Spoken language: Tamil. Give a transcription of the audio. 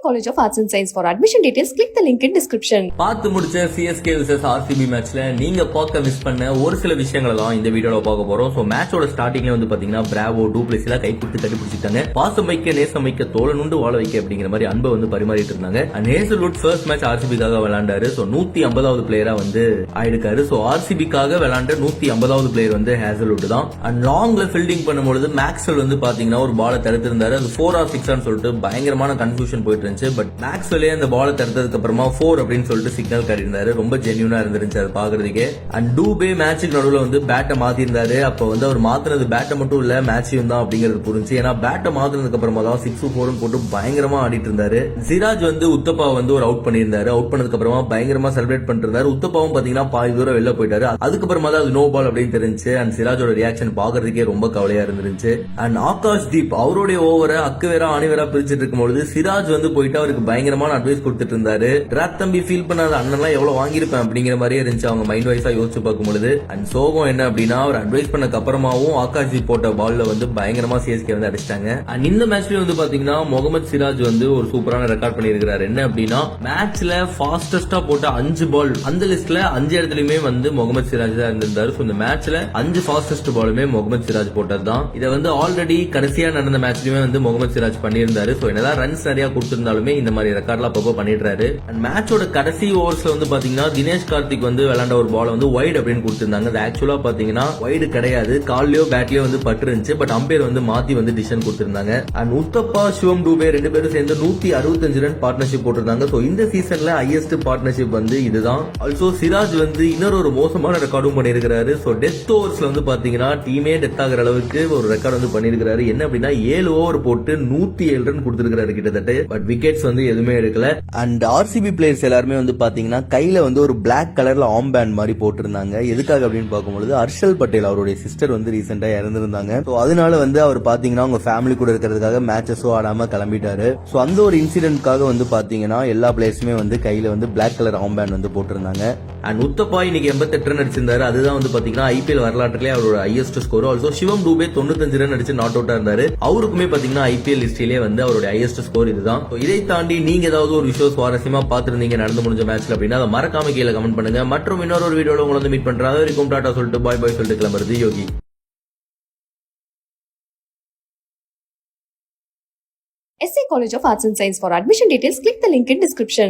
College of Arts and Science. For admission details, click the link in description. பார்த்து முடிச்ச சிஎஸ்கே vs ஆர்சிபி மேட்ச்ல நீங்க பார்க்க மிஸ் பண்ண ஒரு சில விஷயங்களை தான் இந்த வீடியோல பார்க்க போறோம். சோ மேட்சோட ஸ்டார்டிங்ல வந்து பாத்தீங்கன்னா பிராவோ டூப்ளேசில கை கொடுத்து கட்டி பிடிச்சிட்டாங்க. பாசம் வைக்க நேசம் வைக்க தோழனுண்டு வாழ வைக்க அப்படிங்கிற மாதிரி அன்பை வந்து பரிமாறிட்டு இருந்தாங்க. அண்ட் ஹேசல்வுட் ஃபர்ஸ்ட் மேட்ச் ஆர்சிபிக்காக விளையாண்டாரு. சோ 150வது பிளேயரா வந்து ஆயிடுக்காரு. சோ ஆர்சிபிக்காக விளையாண்ட 150வது பிளேயர் வந்து ஹேசல்வுட் தான். அண்ட் லாங்ல ஃபீல்டிங் பண்ணும்போது மேக்ஸ்வெல் வந்து பாத்தீங்கன்னா ஒரு பாலை தடுத்திருந்தாரு. அது 4 or 6 சொல்லிட்டு பயங்கரமான கன்ஃபியூஷன் போயிட்டு இருந்துச்சு. பட் மேக்ஸ்வெல்லே அந்த பாலை தடுத்ததுக்கு அப்புறமா 4 அப்படின்னு சொல்லிட்டு சிக்னல் காட்டியிருந்தாரு. ரொம்ப ஜென்யூனா இருந்துச்சு அது பாக்குறதுக்கே. அண்ட் டூபே மேட்சுக்கு நடுவில் வந்து பேட்டை மாத்திருந்தாரு. அப்ப வந்து அவர் மாத்தினது பேட்டை மட்டும் இல்ல மேட்சையும் தான் அப்படிங்கிறது புரிஞ்சு. ஏன்னா பேட்டை மாத்தினதுக்கு அப்புறமா தான் 6-4 போட்டு பயங்கரமா ஆடிட்டு இருந்தாரு. சிராஜ் வந்து உத்தப்பா வந்து ஒரு அவுட் பண்ணியிருந்தாரு. அவுட் பண்ணதுக்கு அப்புறமா பயங்கரமா செலிப்ரேட் பண்ணிட்டு இருந்தாரு. உத்தப்பாவும் பாத்தீங்கன்னா பாதி தூரம் வெளில போயிட்டாரு. அதுக்கப்புறமா தான் அது நோ பால் அப்படின்னு தெரிஞ்சு. அண்ட் சிராஜோட ரியாக்ஷன் பாக்குறதுக்கே ரொம்ப கவலையா இருந்துச்சு. அண்ட் ஆகாஷ் தீப் அவருடைய ஓவரை அக்குவேரா ஆணிவேரா பிரிச்சுட்டு இருக்கும்போது சிராஜ் வந்து போயிட்டு அவருக்கு பயங்கரமான அட்வைஸ் கொடுத்துட்டு இருந்தாரு. டிராப் தம்பி ஃபீல் பண்ணாத அண்ணன்லாம் எவ்வளவு வாங்கியிருப்பேன் அப்படிங்கிற மாதிரியே இருந்துச்சு அவங்க மைண்ட் வைஸா யோசிச்சு பார்க்கும்போது. அண்ட் சோகம் என்ன அப்படின்னா அவர் அட்வைஸ் பண்ணக்கு அப்புறமாவும் ஆகாஷ் தீப் போட்ட பால்ல வந்து பயங்கரமா சிஎஸ்கே வந்து அடிச்சிட்டாங்க. அண்ட் இந்த மேட்ச்லயும் வந்து பாத்தீங்கன்னா முகமது சிராஜ் வந்து ஒரு சூப்பரான ரெக்கார்ட் பண்ணியிருக்காரு. என்ன அப்படின்னா மேட்ச்ல ஃபாஸ்டஸ்டா போட்ட 5 பால் அந்த லிஸ்ட்ல 5 இடத்துலயுமே வந்து முகமது சிராஜ் தான் இருந்திருந்தாரு. இந்த மேட்ச்ல 5 ஃபாஸ்டஸ்ட் பாலுமே முகமது சிராஜ் போட்டதுதான். இதை வந்து ஆல்ரெடி கடைசியா நடந்த மேட்ச்லயுமே வந்து முகமது சிராஜ் பண்ணியிருந்தாரு. என்னதான் ரன்ஸ் நிறைய கொடுத்திருந்தாலுமே இந்த மாதிரி ரெக்கார்ட்லாம் அப்பப்போ பண்ணிடுறாரு. அண்ட் மேட்சோட கடைசி ஓவர்ஸ்ல வந்து பாத்தீங்கன்னா தினேஷ் கார்த்திக் வந்து விளையாண்ட ஒரு பால் வந்து வைட் அப்படின்னு கொடுத்திருந்தாங்க. அது ஆக்சுவலா பாத்தீங்கன்னா வைடு கிடையாது, கால்லயோ பேட்லயோ வந்து பட்டு இருந்துச்சு. பட் அம்பையர் வந்து மாத்தி வந்து டிசிஷன் கொடுத்திருந்தாங்க. அண்ட் உத்தப்பா சிவம் டூபே 2 பேரும் சேர்ந்து 165 ரன் பார்ட்னர்ஷிப் போட்டிருந்தாங்க. சோ இந்த சீசன்ல ஹையஸ்ட் பார்ட்னர்ஷிப் வந்து இதுதான். ஆல்சோ சிராஜ் வந்து இன்னொரு மோசமான ரெக்கார்டும் பண்ணிருக்காரு. சோ டெத் ஓவர்ஸ்ல வந்து பாத்தீங்கன்னா டீமே டெத் ஆகிற அளவுக்கு ஒரு ரெக்கார்ட் வந்து பண்ணிருக்காரு. என்ன அப்படின்னா 7 ஓவர் போட்டு 107 ரன் கொடுத்திருக்காரு கிட்டத்தட்ட. பட் விக்கெட்ஸ் வந்து எதுவுமே எடுக்கல. அண்ட் ஆர்சிபி பிளேயர்ஸ் எல்லாருமே வந்து பாத்தீங்கன்னா கையில வந்து ஒரு பிளாக் கலர்ல ஆம் பேண்ட் மாதிரி போட்டிருந்தாங்க. எதுக்காக அப்படின்னு பார்க்கும்போது ஹர்ஷல் பட்டேல் அவருடைய சிஸ்டர் வந்து ரீசெண்டா இறந்திருந்தாங்க. சோ அதனால வந்து அவர் பாத்தீங்கன்னா அவங்க ஃபேமிலி கூட இருக்கிறதுக்காக மேட்சஸோ ஆடாம கிளம்பிட்டாரு. சோ அந்த ஒரு இன்சிடென்ட்காக வந்து பாத்தீங்கன்னா எல்லா பிளேயர்ஸுமே வந்து கையில வந்து பிளாக் கலர் ஆம் பேண்ட் வந்து போட்டிருந்தாங்க. அண்ட் உத்தப்பா இன்னைக்கு 88 ரன் அடிச்சிருந்தாரு. அதுதான் வந்து பாத்தீங்கன்னா ஐபிஎல் வரலாற்றிலே அவரோட ஹையஸ்ட் ஸ்கோர். ஆல்சோ சிவம் டூபே 95 ரன் அடிச்சு நாட் அவுட்டா இருந்தாரு. அவருக்குமே பாத்தீங்கன்னா ஐபிஎல் ஹிஸ்டரியிலே வந்து அவருடைய ஹையஸ்ட் ஸ்கோர் இதுதான். இதை தாண்டி நீங்க ஏதாவது ஒரு விஷயம் சுவாரஸ்யமா பாத்துருந்தீங்க நடந்து முடிஞ்ச மேட்ச்ல அப்படின்னா அதை மறக்காம கீழே கமெண்ட் பண்ணுங்க. மற்றும் இன்னொரு வீடியோல உங்களை வந்து மீட் பண்றாங்க. வரைக்கும் டாடா சொல்லிட்டு பாய் பாய் சொல்லிட்டு கிளம்புறது யோகி. SC College of Arts and Science. For admission details, click the link in description.